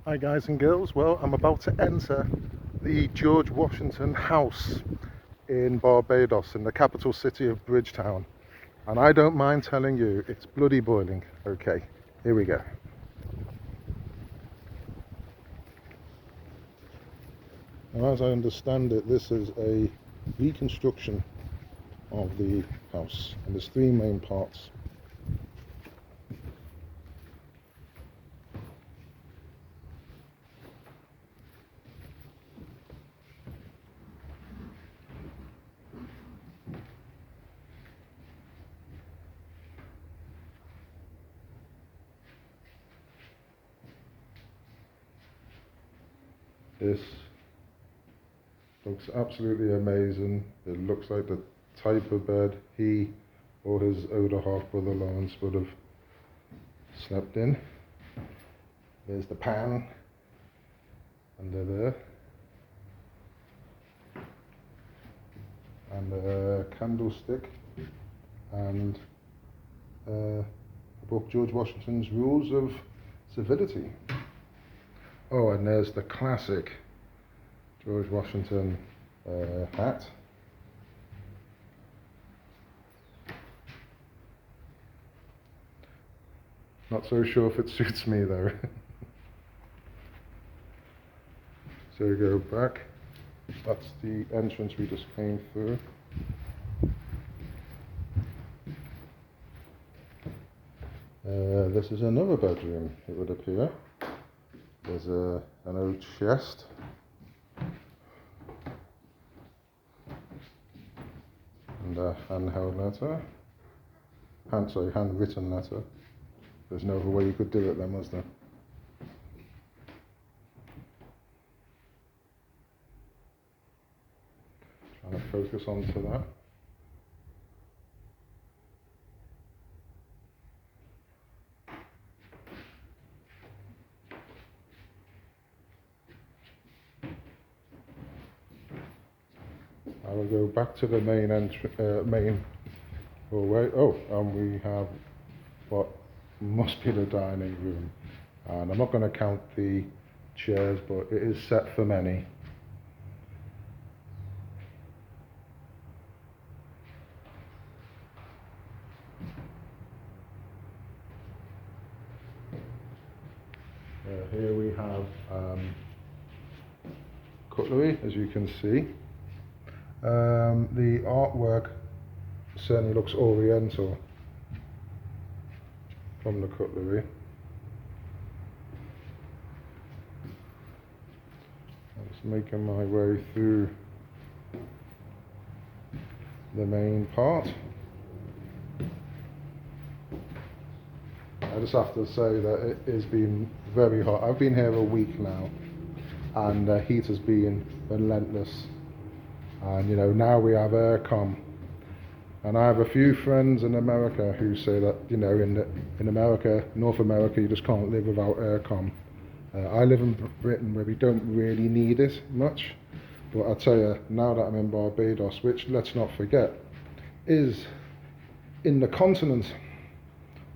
Hi guys and girls, well I'm about to enter the George Washington House in Barbados in the capital city of Bridgetown, and I don't mind telling you it's bloody boiling. Okay, here we go. Now as I understand it, this is a reconstruction of the house and there's three main parts. This looks absolutely amazing. It looks like the type of bed he or his older half brother Lawrence would have slept in. There's the pan under there, and a candlestick, and the book George Washington's Rules of Civility. Oh, and there's the classic George Washington hat. Not so sure if it suits me though. So we go back. That's the entrance we just came through. This is another bedroom, it would appear. There's an old chest. And a handheld letter. Handwritten letter. There's no other way you could do it then, was there? Trying to focus onto that. I will go back to the main hallway. Oh, and we have what must be the dining room. And I'm not going to count the chairs, but it is set for many. Here we have cutlery, as you can see. The artwork certainly looks oriental from the cutlery. I'm just making my way through the main part. I just have to say that it has been very hot. I've been here a week now, and the heat has been relentless. And you know, now we have aircon, and I have a few friends in America who say that, you know, in America, North America, you just can't live without aircon. I live in Britain where we don't really need it much, but I tell you, now that I'm in Barbados, which let's not forget is in the continent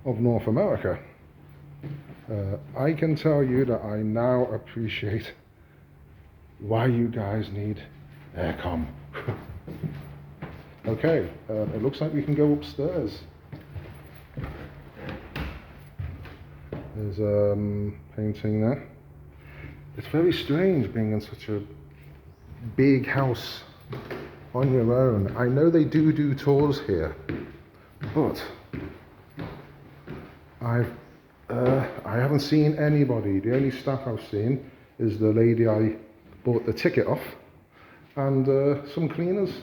of North America, I can tell you that I now appreciate why you guys need aircon. Okay, it looks like we can go upstairs. There's painting there. It's very strange being in such a big house on your own. I know they do tours here, but I haven't seen anybody. The only staff I've seen is the lady I bought the ticket off, and some cleaners.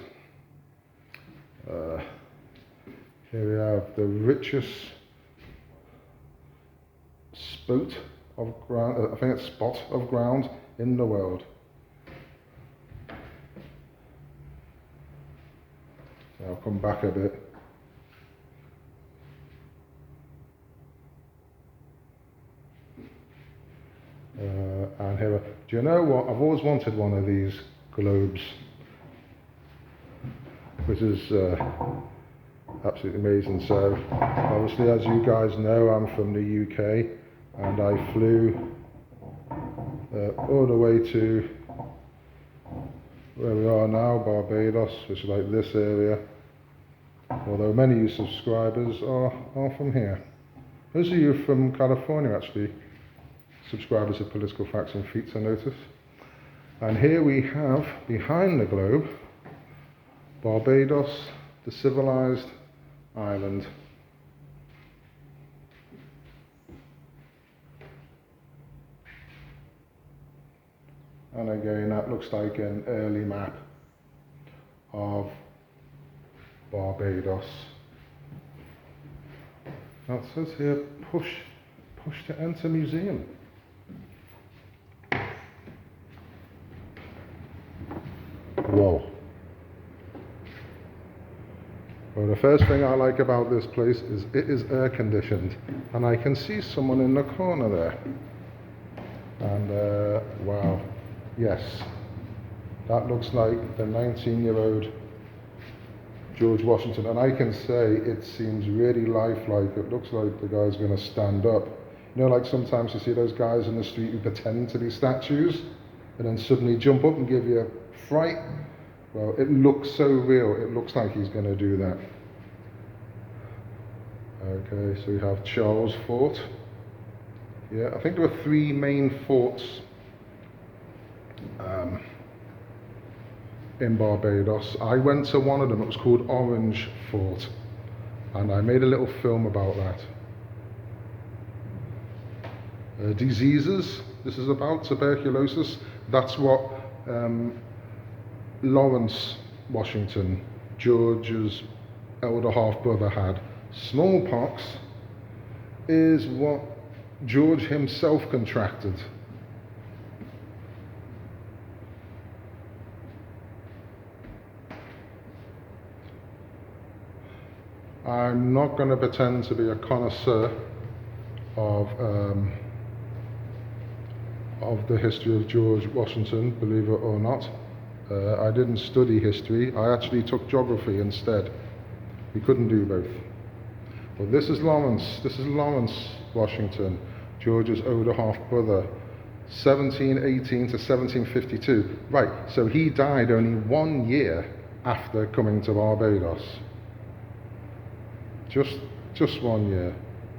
Here we have the richest spot of ground, I think it's spot of ground in the world. So I'll come back a bit. And here, do you know what? I've always wanted one of these globes, which is absolutely amazing. So, obviously, as you guys know, I'm from the UK, and I flew all the way to where we are now, Barbados, which is like this area. Although many of you subscribers are from here. Those of you from California actually, subscribers of Political Facts and Feats, I notice. And here we have, behind the globe, Barbados, the civilized island. And again, that looks like an early map of Barbados. Now it says here, push to enter museum. Whoa. Well, the first thing I like about this place is it is air conditioned, and I can see someone in the corner there. And wow, yes, that looks like the 19-year-old George Washington, and I can say it seems really lifelike. It looks like the guy's going to stand up. You know, like sometimes you see those guys in the street who pretend to be statues and then suddenly jump up and give you a fright. Well, it looks so real. It looks like he's going to do that. Okay, so we have Charles Fort. Yeah, I think there were 3 main forts in Barbados. I went to one of them. It was called Orange Fort, and I made a little film about that. Diseases. This is about tuberculosis. That's what Lawrence Washington, George's elder half-brother, had. Smallpox is what George himself contracted. I'm not going to pretend to be a connoisseur of the history of George Washington, believe it or not. I didn't study history. I actually took geography instead. We couldn't do both. But this is Lawrence Washington, George's older half-brother, 1718 to 1752. Right, so he died only 1 year after coming to Barbados. Just 1 year.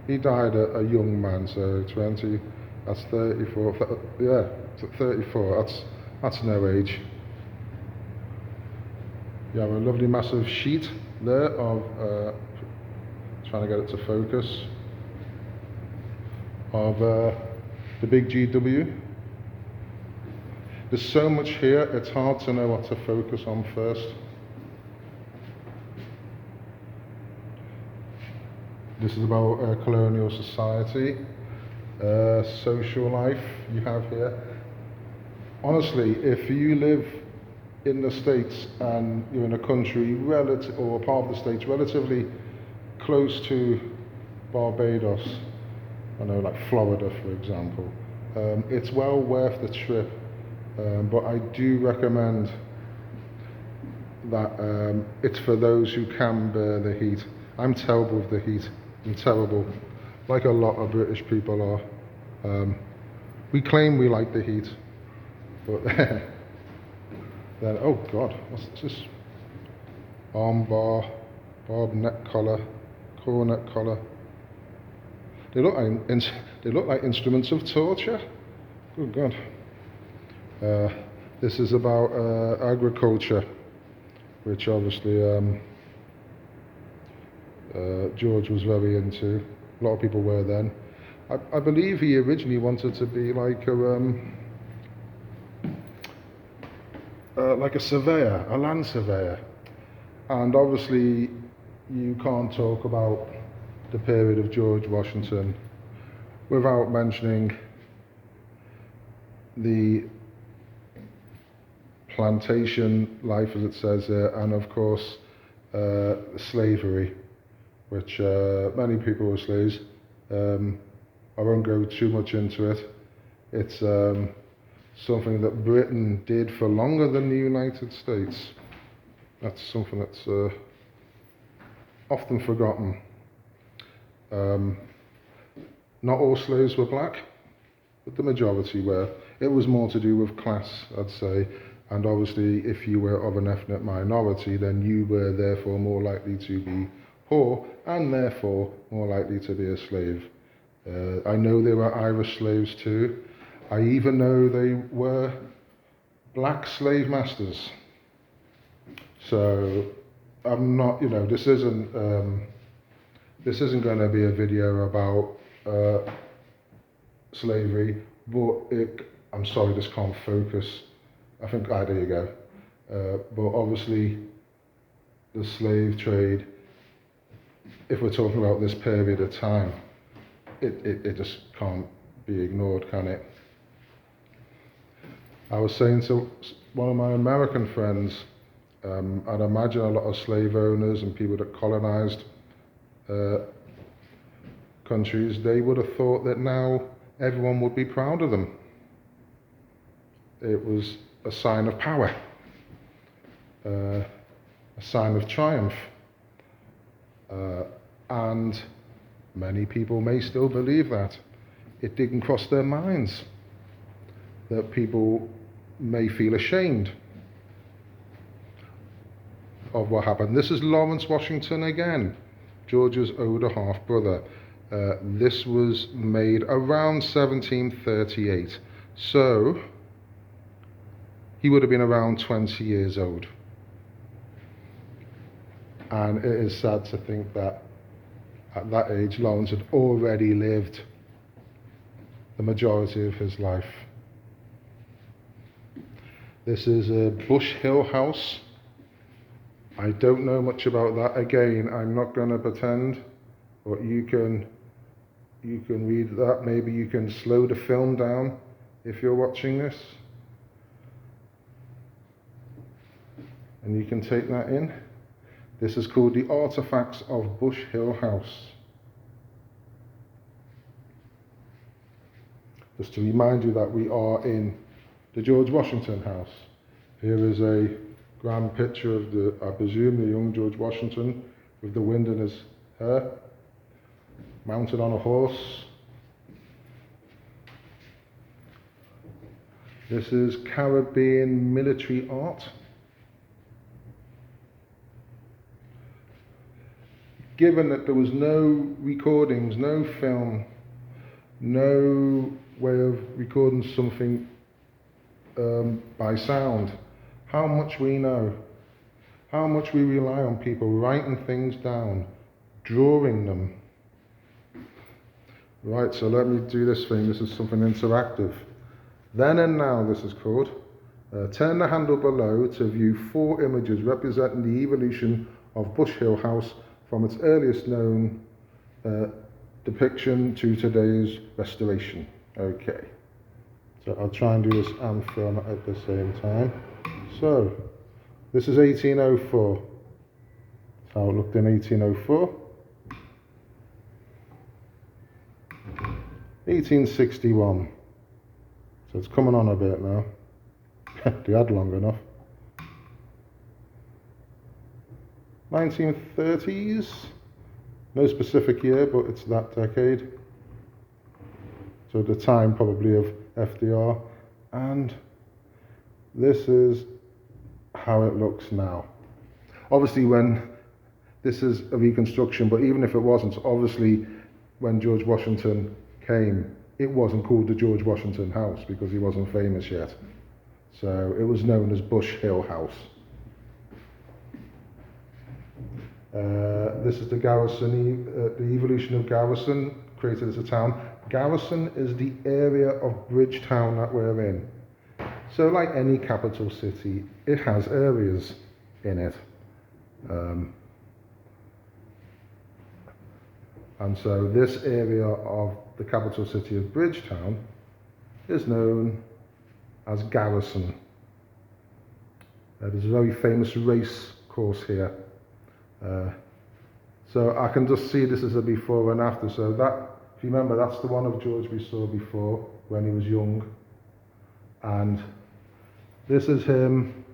He died a young man, so 20, that's 34, yeah, 34, that's no age. You have a lovely massive sheet there of, trying to get it to focus, of the big GW. There's so much here, it's hard to know what to focus on first. This is about colonial society, social life you have here. Honestly, if you live in the States and you're in a country or a part of the States relatively close to Barbados, I know like Florida for example, it's well worth the trip, but I do recommend that it's for those who can bear the heat. I'm terrible with the heat. I'm terrible, like a lot of British people are. We claim we like the heat, but then, oh God, what's this? Arm bar, barb neck collar, cornet collar. They look like instruments of torture. Good God. This is about agriculture, which obviously George was very into. A lot of people were then. I believe he originally wanted to be like a surveyor, a land surveyor. And obviously you can't talk about the period of George Washington without mentioning the plantation life, as it says there, and of course slavery, which many people were slaves. I won't go too much into it. It's something that Britain did for longer than the United States. That's something that's often forgotten. Not all slaves were black. but the majority were. It was more to do with class, I'd say, and obviously if you were of an ethnic minority, then you were therefore more likely to be poor and therefore more likely to be a slave. I know there were Irish slaves too. I even know they were black slave masters. So I'm not, this isn't going to be a video about slavery, but I'm sorry, this can't focus. I think, there you go. But obviously, the slave trade, if we're talking about this period of time, it just can't be ignored, can it? I was saying to one of my American friends, I'd imagine a lot of slave owners and people that colonized countries, they would have thought that now everyone would be proud of them. It was a sign of power, a sign of triumph, and many people may still believe that. It didn't cross their minds that people may feel ashamed of what happened. This is Lawrence Washington again, George's older half-brother. This was made around 1738, so he would have been around 20 years old. And it is sad to think that at that age, Lawrence had already lived the majority of his life. This is a Bush Hill house. I don't know much about that. Again, I'm not going to pretend, but you can read that. Maybe you can slow the film down if you're watching this. And you can take that in. This is called The Artifacts of Bush Hill House. Just to remind you that we are in the George Washington house. Here is a grand picture of I presume, the young George Washington with the wind in his hair, mounted on a horse. This is Caribbean military art. Given that there was no recordings, no film, no way of recording something by sound, how much we know, how much we rely on people writing things down, drawing them. Right, so let me do this thing. This is something interactive. Then and now, this is called. Turn the handle below to view 4 images representing the evolution of Bush Hill House from its earliest known depiction to today's restoration. Okay, so I'll try and do this and film at the same time. So, this is 1804. That's how it looked in 1804. 1861. So it's coming on a bit now. They had long enough. 1930s. No specific year, but it's that decade. So the time probably of FDR. And this is how it looks now. Obviously when this is a reconstruction, but even if it wasn't, obviously when George Washington came, it wasn't called the George Washington House because he wasn't famous yet. So it was known as Bush Hill House. This is the Garrison, the evolution of Garrison, created as a town. Garrison is the area of Bridgetown that we're in. So like any capital city, it has areas in it. And so this area of the capital city of Bridgetown is known as Garrison. There's a very famous race course here. So I can just see this as a before and after. So that, if you remember, that's the one of George we saw before when he was young. And this is him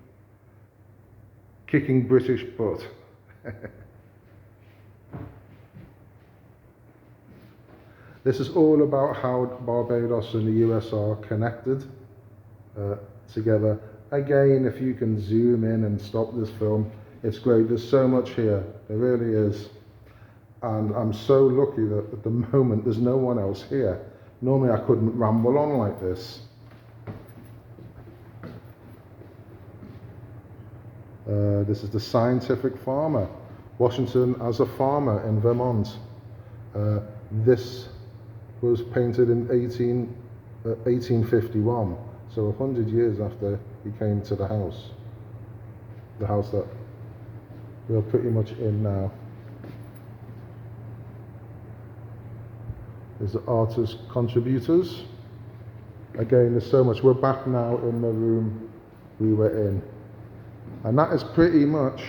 kicking British butt. This is all about how Barbados and the US are connected together. Again, if you can zoom in and stop this film, it's great. There's so much here, there really is. And I'm so lucky that at the moment there's no one else here. Normally I couldn't ramble on like this. This is the Scientific Farmer. Washington as a farmer in Vermont. This was painted in 1851, so 100 years after he came to the house that we're pretty much in now. There's the artist contributors. Again, there's so much. We're back now in the room we were in. And that is pretty much,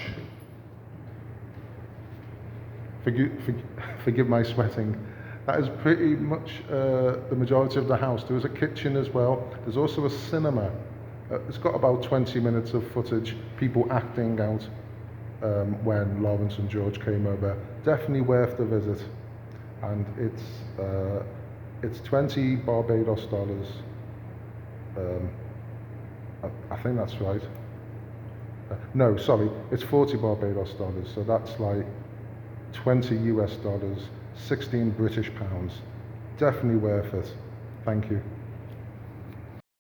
forgive my sweating, that is pretty much the majority of the house. There was a kitchen as well. There's also a cinema. It's got about 20 minutes of footage, people acting out when Lawrence and George came over. Definitely worth the visit. And it's 20 Barbados dollars. I think that's right. No, sorry, it's 40 Barbados dollars, so that's like 20 US dollars, 16 British pounds. Definitely worth it. Thank you.